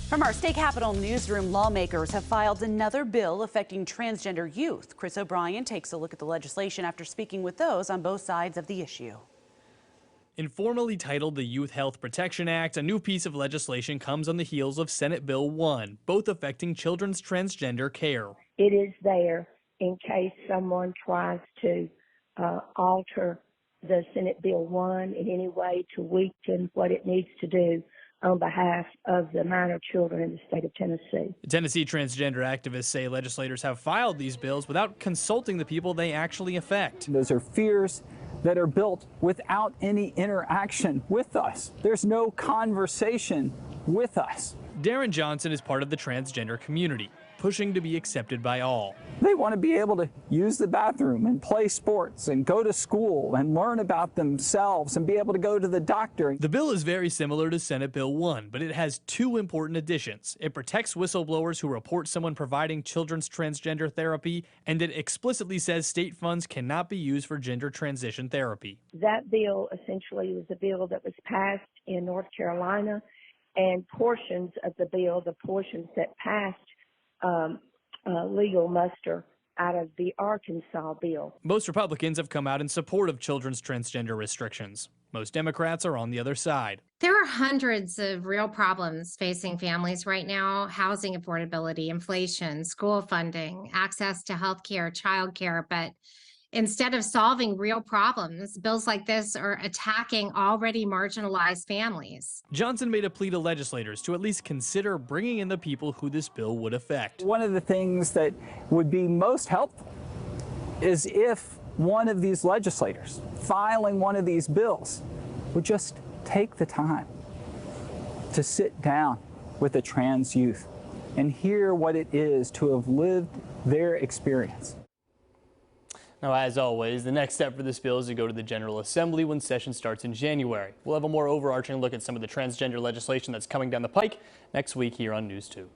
From our state capitol newsroom, lawmakers have filed another bill affecting transgender youth. Chris O'Brien takes a look at the legislation after speaking with those on both sides of the issue. Informally titled the Youth Health Protection Act, a new piece of legislation comes on the heels of Senate Bill 1, both affecting children's transgender care. It is there in case someone tries to alter the Senate Bill 1 in any way to weaken what it needs to do on behalf of the minor children in the state of Tennessee. Tennessee transgender activists say legislators have filed these bills without consulting the people they actually affect. Those are fears that are built without any interaction with us. There's no conversation with us. Darren Johnson is part of the transgender community, pushing to be accepted by all. They want to be able to use the bathroom and play sports and go to school and learn about themselves and be able to go to the doctor. The bill is very similar to Senate Bill 1, but it has two important additions. It protects whistleblowers who report someone providing children's transgender therapy, and it explicitly says state funds cannot be used for gender transition therapy. That bill essentially was a bill that was passed in North Carolina, and portions of the bill, the portions that passed legal muster out of the Arkansas bill. Most Republicans have come out in support of children's transgender restrictions. Most Democrats are on the other side. There are hundreds of real problems facing families right now: housing affordability, inflation, school funding, access to health care, child care. But instead of solving real problems, bills like this are attacking already marginalized families. Johnson made a plea to legislators to at least consider bringing in the people who this bill would affect. One of the things that would be most helpful is if one of these legislators filing one of these bills would just take the time to sit down with a trans youth and hear what it is to have lived their experience. Now, as always, the next step for this bill is to go to the General Assembly when session starts in January. We'll have a more overarching look at some of the transgender legislation that's coming down the pike next week here on News 2.